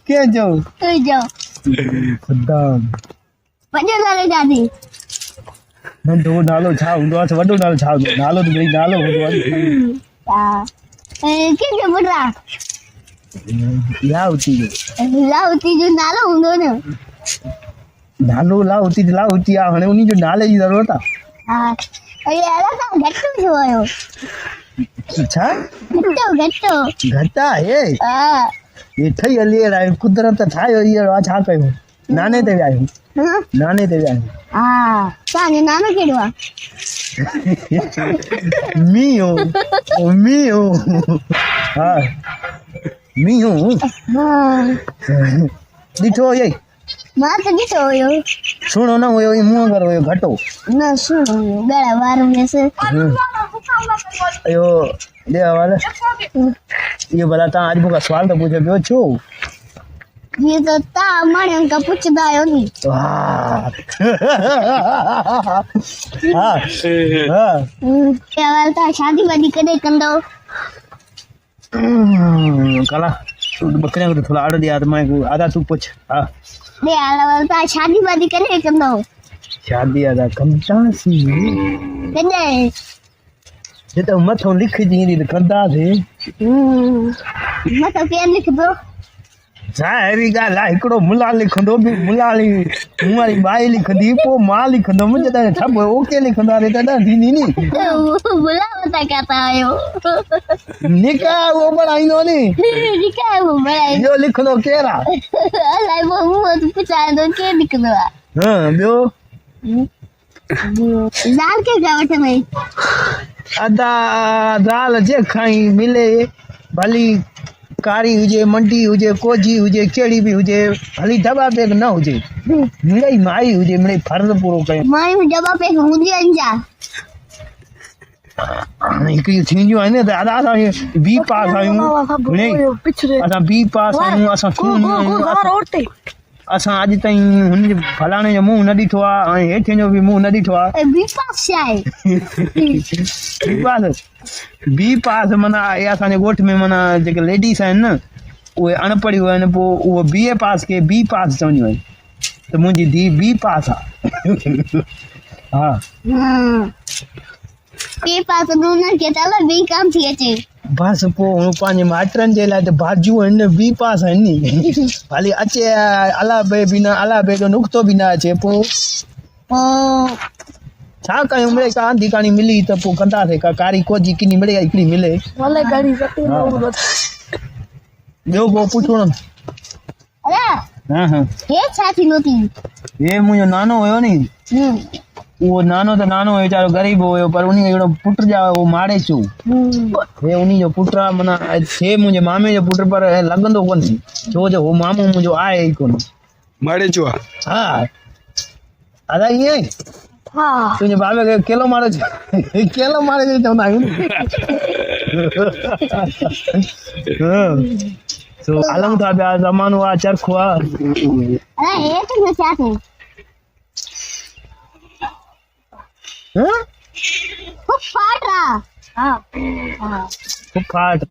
क्या जो तू जो सदाम पंज नाले दादी नंढो नालो छा हूंदो आहे वॾो नालो छा हूंदो नालो त भई नालो हूंदो आहे कंहिंजो पुटु आहे लाहौती जो लाहौती जो नालो हूंदो न नालो लाहौती आहे हाणे उन जो नाले जी ज़रूरत आहे हा अरे तव्हां घटि छो आहियो छा घटि आहे हा हेठि ई हली आहियूं कुदरत ठाहियो इहो आहे छा कयूं नाने ते विया आहियूं नाने ते विया आहियूं हा तव्हांजो नालो कहिड़ो आहे मीहो हा मीहो ॾिठो इहो मां त ॾिठो हुयो सुहिणो न हुयो मुंहुं वारो हुयो घटो न सुहिणो हुयो ॻाढ़ा वार हुयसि इहो ॾे हवाले इहो भला तव्हां अॼु मूंखां सुवाल त पुछो पियो छो हीअ त तव्हां माण्हुनि खां पुछंदा आहियो नी तव्हां शादी वादी कॾहिं कंदव कला बकरियां को थोड़ा आर्डर दिया तो मैं आधा तू पूछ हां दे आला शादी वादी कॾहिं कंदव शादी आधा कंदासी कॾहिं ये तो मथों लिख दी तो कंदासी मथों केरु लिखंदो छा अहिड़ी ॻाल्हि आहे हिकिड़ो मुला लिखंदो बि मुलाणी मूं वारी माई लिखंदी पोइ मां लिखंदुमि जॾहिं छप ओके लिखंदा रे तॾहिं थींदी नी बुलाओ था कहता आहियो निकाह उहो बढ़ाईंदो नी निकाह उहो बढ़ाईंदो इहो लिखंदो केरु आहे अलाए पोइ मूं पुछाईंदो केरु लिखंदो आहे हा ॿियो दाल के जा वठंदई अदा दाल जे खाई मिले भली कारी हुजे मंडी हुजे कोजी हुजे कहिड़ी बि हुजे भली दॿा पैक न हुजे मिड़ई माई हुजे मिड़ई फर्ज़ पूरो कयो मायूं दॿा पैक हूंदियूं आहिनि छा हाणे हिकिड़ियूं थींदियूं आहिनि न त अदा असां बी पास आहियूं मिड़ई असां बी पास आहियूं असां असां अॼु ताईं हुनजे फलाणे जो मुंहुं न ॾिठो आहे ऐं हेठि जो बि मुंहुं न ॾिठो आहे बी पास छा आहे बी पास माना इहा असांजे ॻोठ में माना जेके लेडीस आहिनि न उहे अनपढ़ियूं आहिनि पोइ उहो BA पास खे बी पास चवंदियूं आहिनि त मुंहिंजी धीउ बी पास आहे हा बी पास उनखे त अलॻि ॿी काम थी अचे बसि पोइ पंहिंजे माइटनि जे लाइ त बाजू आहिनि बी पास आहिनि नी हाली अचे अला बे बि न अला बे जो नुक़्तो बि न अचे पोइ छा कयूं मिड़े का आंधी काणी मिली त पोइ कंदासीं का कारी कोजी किनी मिड़े हिकिड़ी मिले ॿियो पोइ पुछो न अरे हे छा थींदो थी हे मुंहिंजो नानो हुयो नी उहो नानो त नानो हुयो वीचारो ग़रीब हुयो पर उन अहिड़ो पुट जा उहो माड़े चो हे उन जो पुटु आहे माना हे मुंहिंजे मामे जो पुटु पर लॻंदो कोन्हे छो जो उहो मामो मुंहिंजो आहे ई कोन माड़े चो आहे हा दादा ईअं ई हा तुंहिंजे बाबे खे केलो मारे चवंदा आहियूं हलूं था पिया ज़मानो आहे चरखो आहे अरे हेठि न छा थिए फुफाट हा हा फुफाट